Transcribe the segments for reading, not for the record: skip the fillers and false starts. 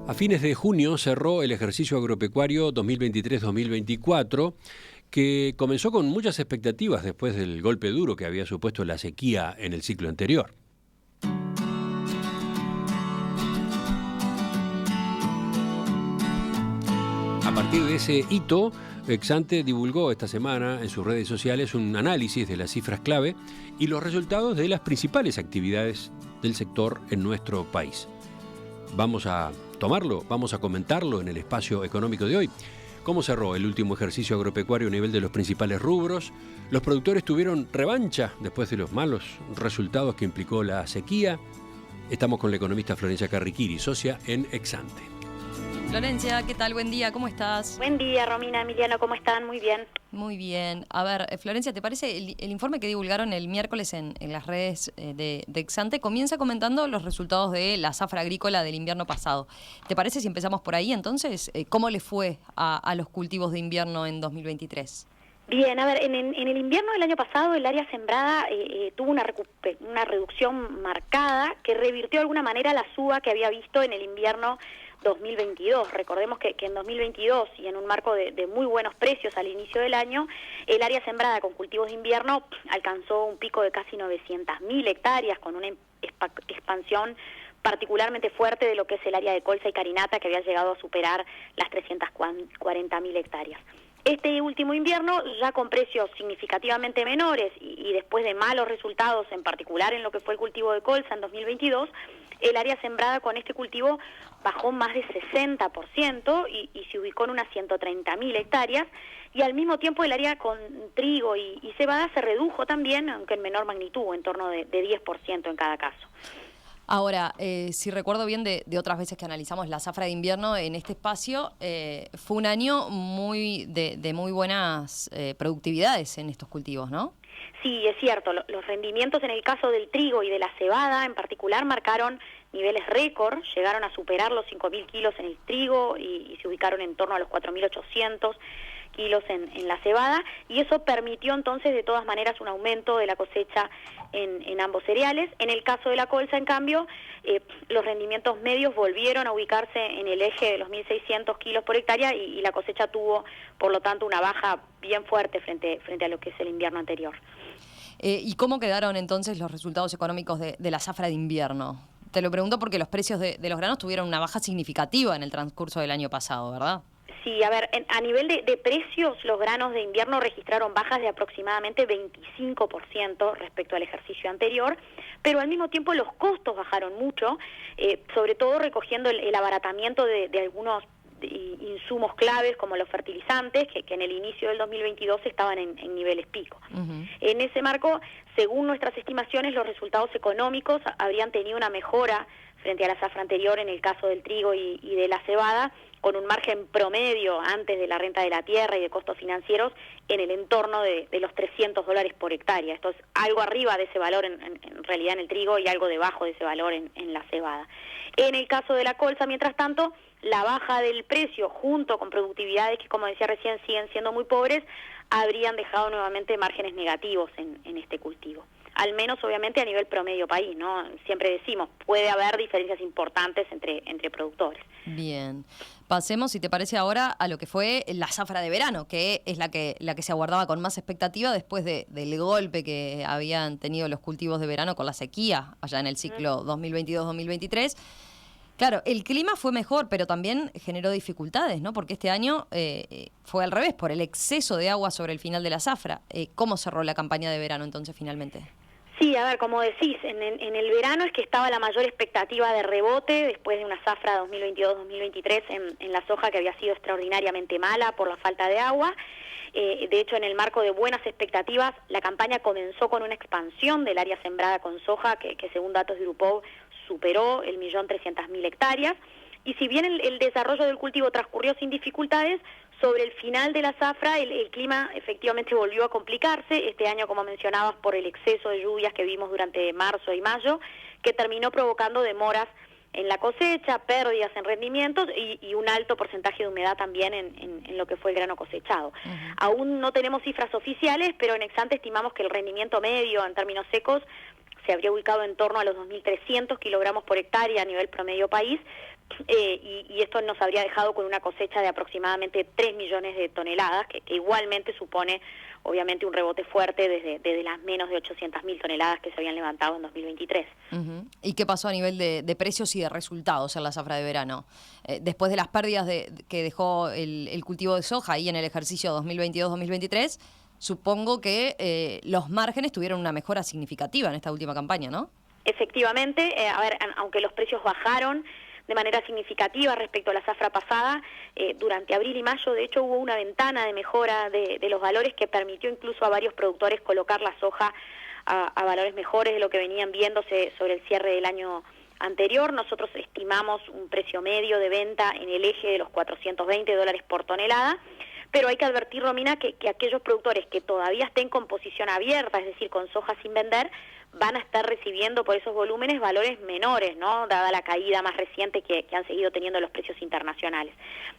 A fines de junio cerró el ejercicio agropecuario 2023-2024, que comenzó con muchas expectativas después del golpe duro que había supuesto la sequía en el ciclo anterior. A partir de ese hito, Exante divulgó esta semana en sus redes sociales un análisis de las cifras clave y los resultados de las principales actividades del sector en nuestro país. Vamos a tomarlo, vamos a comentarlo en el espacio económico de hoy. ¿Cómo cerró el último ejercicio agropecuario a nivel de los principales rubros? ¿Los productores tuvieron revancha después de los malos resultados que implicó la sequía? Estamos con la economista Florencia Carriquiri, socia en Exante. Florencia, ¿qué tal? Buen día, ¿cómo estás? Buen día, Romina, Emiliano, ¿cómo están? Muy bien. Muy bien. A ver, Florencia, ¿te parece el informe que divulgaron el miércoles en las redes de Exante comienza comentando los resultados de la zafra agrícola del invierno pasado? ¿Te parece si empezamos por ahí entonces? ¿Cómo le fue a los cultivos de invierno en 2023? Bien, a ver, en el invierno del año pasado el área sembrada tuvo una reducción marcada que revirtió de alguna manera la suba que había visto en el invierno 2022. Recordemos que en 2022 y en un marco de muy buenos precios al inicio del año, el área sembrada con cultivos de invierno alcanzó un pico de casi 900.000 hectáreas con una expansión particularmente fuerte de lo que es el área de colza y carinata, que había llegado a superar las 340.000 hectáreas. Este último invierno, ya con precios significativamente menores y después de malos resultados, en particular en lo que fue el cultivo de colza en 2022, el área sembrada con este cultivo bajó más de 60% y se ubicó en unas 130.000 hectáreas, y al mismo tiempo el área con trigo y cebada se redujo también, aunque en menor magnitud, en torno de 10% en cada caso. Ahora, si recuerdo bien de otras veces que analizamos la zafra de invierno en este espacio, fue un año de muy buenas productividades en estos cultivos, ¿no? Sí, es cierto. Los rendimientos en el caso del trigo y de la cebada en particular marcaron niveles récord, llegaron a superar los 5.000 kilos en el trigo y se ubicaron en torno a los 4.800 kilos en la cebada, y eso permitió entonces de todas maneras un aumento de la cosecha en ambos cereales. En el caso de la colza, en cambio, los rendimientos medios volvieron a ubicarse en el eje de los 1.600 kilos por hectárea y la cosecha tuvo, por lo tanto, una baja bien fuerte frente a lo que es el invierno anterior. ¿Y cómo quedaron entonces los resultados económicos de la zafra de invierno? Te lo pregunto porque los precios de los granos tuvieron una baja significativa en el transcurso del año pasado, ¿verdad? Sí, a ver, a nivel de precios, los granos de invierno registraron bajas de aproximadamente 25% respecto al ejercicio anterior, pero al mismo tiempo los costos bajaron mucho, sobre todo recogiendo el abaratamiento de algunos insumos claves como los fertilizantes, que en el inicio del 2022 estaban en niveles pico. Uh-huh. En ese marco, según nuestras estimaciones, los resultados económicos habrían tenido una mejora frente a la zafra anterior en el caso del trigo y de la cebada, con un margen promedio antes de la renta de la tierra y de costos financieros en el entorno de los $300 por hectárea. Esto es algo arriba de ese valor en realidad en el trigo y algo debajo de ese valor en la cebada. En el caso de la colza, mientras tanto, la baja del precio junto con productividades que, como decía recién, siguen siendo muy pobres, habrían dejado nuevamente márgenes negativos en este cultivo. Al menos, obviamente, a nivel promedio país, ¿no? Siempre decimos, puede haber diferencias importantes entre productores. Bien. Pasemos, si te parece ahora, a lo que fue la zafra de verano, que es la que se aguardaba con más expectativa después del golpe que habían tenido los cultivos de verano con la sequía allá en el ciclo 2022-2023. Claro, el clima fue mejor, pero también generó dificultades, ¿no? Porque este año fue al revés, por el exceso de agua sobre el final de la zafra. ¿Cómo cerró la campaña de verano entonces finalmente? Sí, a ver, como decís, en el verano es que estaba la mayor expectativa de rebote después de una zafra 2022-2023 en la soja, que había sido extraordinariamente mala por la falta de agua. De hecho, en el marco de buenas expectativas, la campaña comenzó con una expansión del área sembrada con soja que según datos de Grupov superó el 1.300.000 hectáreas. Y si bien el desarrollo del cultivo transcurrió sin dificultades, sobre el final de la zafra el clima efectivamente volvió a complicarse, este año, como mencionabas, por el exceso de lluvias que vimos durante marzo y mayo, que terminó provocando demoras en la cosecha, pérdidas en rendimientos y un alto porcentaje de humedad también en lo que fue el grano cosechado. Uh-huh. Aún no tenemos cifras oficiales, pero en Exante estimamos que el rendimiento medio en términos secos se habría ubicado en torno a los 2.300 kilogramos por hectárea a nivel promedio país, y esto nos habría dejado con una cosecha de aproximadamente 3 millones de toneladas, que igualmente supone obviamente un rebote fuerte desde las menos de 800.000 toneladas que se habían levantado en 2023. ¿Y qué pasó a nivel de precios y de resultados en la zafra de verano? Después de las pérdidas que dejó el cultivo de soja ahí en el ejercicio 2022-2023, supongo que los márgenes tuvieron una mejora significativa en esta última campaña, ¿no? Efectivamente, aunque los precios bajaron de manera significativa respecto a la zafra pasada, durante abril y mayo, de hecho, hubo una ventana de mejora de los valores que permitió incluso a varios productores colocar la soja a valores mejores de lo que venían viéndose sobre el cierre del año anterior. Nosotros estimamos un precio medio de venta en el eje de los $420 por tonelada, pero hay que advertir, Romina, que aquellos productores que todavía estén con posición abierta, es decir, con soja sin vender, van a estar recibiendo por esos volúmenes valores menores, ¿no? Dada la caída más reciente que han seguido teniendo los precios internacionales.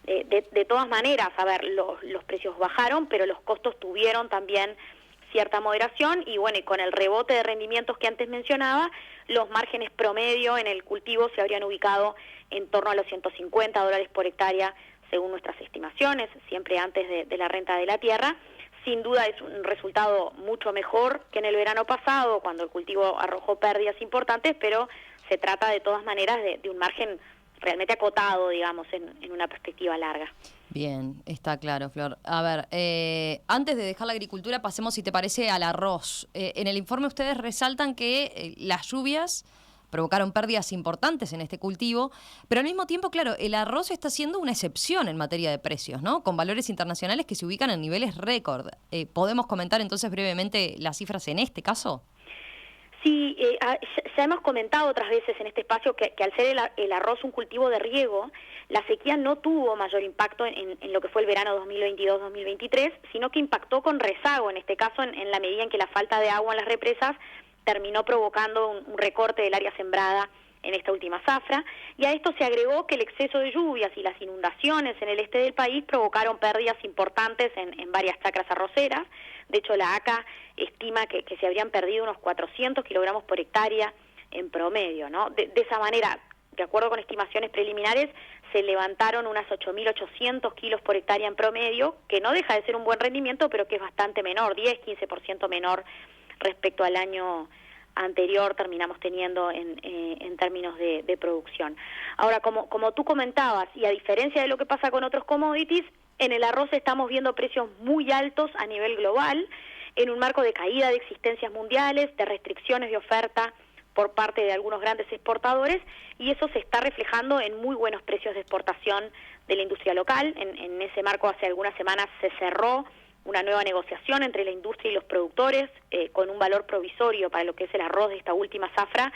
De todas maneras, a ver, los precios bajaron, pero los costos tuvieron también cierta moderación, y bueno, y con el rebote de rendimientos que antes mencionaba, los márgenes promedio en el cultivo se habrían ubicado en torno a los $150 por hectárea, según nuestras estimaciones, siempre antes de la renta de la tierra. Sin duda es un resultado mucho mejor que en el verano pasado, cuando el cultivo arrojó pérdidas importantes, pero se trata de todas maneras de un margen realmente acotado, digamos, en una perspectiva larga. Bien, está claro, Flor. A ver, antes de dejar la agricultura, pasemos, si te parece, al arroz. En el informe ustedes resaltan que las lluvias provocaron pérdidas importantes en este cultivo, pero al mismo tiempo, claro, el arroz está siendo una excepción en materia de precios, ¿no? Con valores internacionales que se ubican en niveles récord. ¿Podemos comentar entonces brevemente las cifras en este caso? Sí, ya hemos comentado otras veces en este espacio que al ser el arroz un cultivo de riego, la sequía no tuvo mayor impacto en lo que fue el verano 2022-2023, sino que impactó con rezago, en este caso en la medida en que la falta de agua en las represas terminó provocando un recorte del área sembrada en esta última zafra, y a esto se agregó que el exceso de lluvias y las inundaciones en el este del país provocaron pérdidas importantes en varias chacras arroceras. De hecho, la ACA estima que se habrían perdido unos 400 kilogramos por hectárea en promedio, ¿no? De esa manera, de acuerdo con estimaciones preliminares, se levantaron unas 8.800 kilos por hectárea en promedio, que no deja de ser un buen rendimiento, pero que es bastante menor, 10-15% menor respecto al año anterior terminamos teniendo en términos de producción. Ahora, como tú comentabas, y a diferencia de lo que pasa con otros commodities, en el arroz estamos viendo precios muy altos a nivel global, en un marco de caída de existencias mundiales, de restricciones de oferta por parte de algunos grandes exportadores, y eso se está reflejando en muy buenos precios de exportación de la industria local. En ese marco, hace algunas semanas se cerró una nueva negociación entre la industria y los productores, con un valor provisorio para lo que es el arroz de esta última zafra,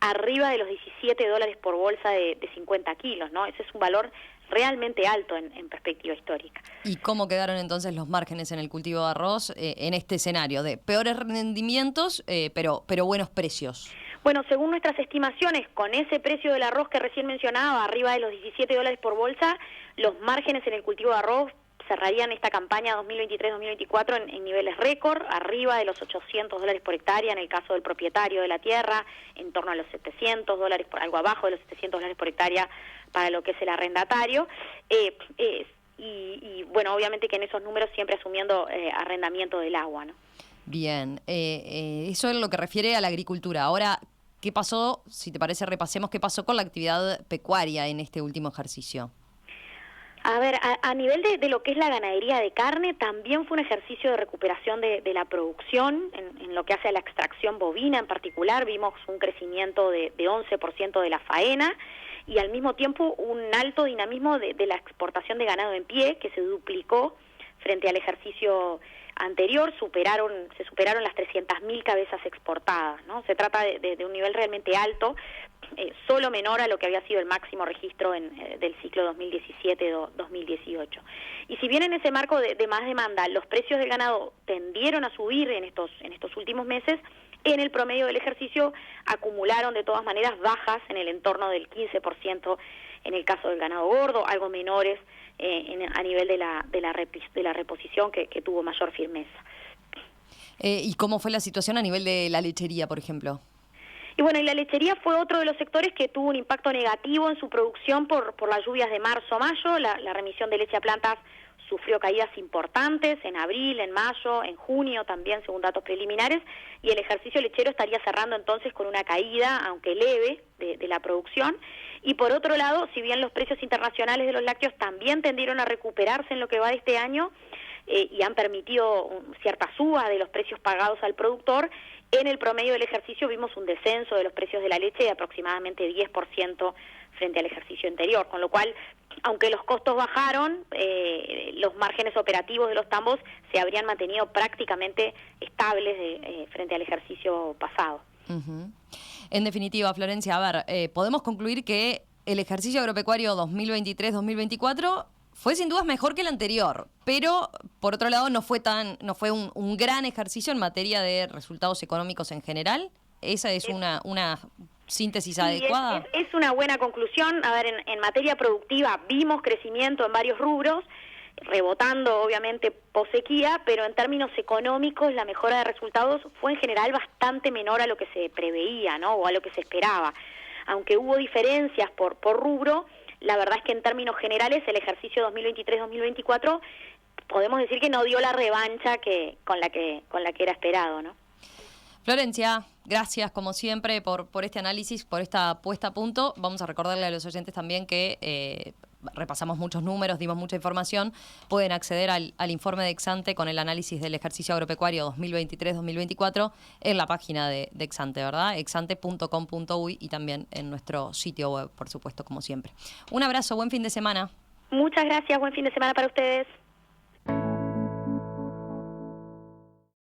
arriba de los $17 por bolsa de 50 kilos, ¿no? Ese es un valor realmente alto en perspectiva histórica. ¿Y cómo quedaron entonces los márgenes en el cultivo de arroz en este escenario de peores rendimientos, pero buenos precios? Bueno, según nuestras estimaciones, con ese precio del arroz que recién mencionaba, arriba de los $17 por bolsa, los márgenes en el cultivo de arroz cerrarían esta campaña 2023-2024 en niveles récord, arriba de los $800 por hectárea en el caso del propietario de la tierra, en torno a los $700, algo abajo de los $700 por hectárea para lo que es el arrendatario, y bueno, obviamente que en esos números siempre asumiendo arrendamiento del agua, ¿no? Bien, eso es lo que refiere a la agricultura. Ahora, ¿qué pasó? Si te parece, repasemos qué pasó con la actividad pecuaria en este último ejercicio. A ver, a nivel de lo que es la ganadería de carne, también fue un ejercicio de recuperación de la producción, en lo que hace a la extracción bovina en particular, vimos un crecimiento de 11% de la faena, y al mismo tiempo un alto dinamismo de la exportación de ganado en pie, que se duplicó frente al ejercicio anterior, se superaron las 300.000 cabezas exportadas, ¿no? Se trata de un nivel realmente alto, solo menor a lo que había sido el máximo registro del ciclo 2017-2018. Y si bien en ese marco de más demanda los precios del ganado tendieron a subir en estos últimos meses, en el promedio del ejercicio acumularon de todas maneras bajas en el entorno del 15% en el caso del ganado gordo, algo menores a nivel de la reposición que tuvo mayor firmeza. ¿Y cómo fue la situación a nivel de la lechería, por ejemplo? Y bueno, y la lechería fue otro de los sectores que tuvo un impacto negativo en su producción por las lluvias de marzo-mayo. La remisión de leche a plantas sufrió caídas importantes en abril, en mayo, en junio también, según datos preliminares, y el ejercicio lechero estaría cerrando entonces con una caída, aunque leve, de la producción. Y por otro lado, si bien los precios internacionales de los lácteos también tendieron a recuperarse en lo que va de este año, y han permitido cierta suba de los precios pagados al productor, en el promedio del ejercicio vimos un descenso de los precios de la leche de aproximadamente 10% frente al ejercicio anterior, con lo cual, aunque los costos bajaron, los márgenes operativos de los tambos se habrían mantenido prácticamente estables frente al ejercicio pasado. Uh-huh. En definitiva, Florencia, a ver, podemos concluir que el ejercicio agropecuario 2023-2024 fue sin dudas mejor que el anterior, pero por otro lado no fue un gran ejercicio en materia de resultados económicos en general. ¿Esa es una síntesis adecuada? Es una buena conclusión. A ver, en materia productiva vimos crecimiento en varios rubros, rebotando obviamente post-sequía, pero en términos económicos la mejora de resultados fue en general bastante menor a lo que se preveía, ¿no? O a lo que se esperaba. Aunque hubo diferencias por rubro, la verdad es que en términos generales el ejercicio 2023-2024 podemos decir que no dio la revancha con la que era esperado, ¿no? Florencia, gracias como siempre por este análisis, por esta puesta a punto. Vamos a recordarle a los oyentes también que repasamos muchos números, dimos mucha información. Pueden acceder al informe de Exante con el análisis del ejercicio agropecuario 2023-2024 en la página de Exante, ¿verdad? exante.com.uy y también en nuestro sitio web, por supuesto, como siempre. Un abrazo, buen fin de semana. Muchas gracias, buen fin de semana para ustedes.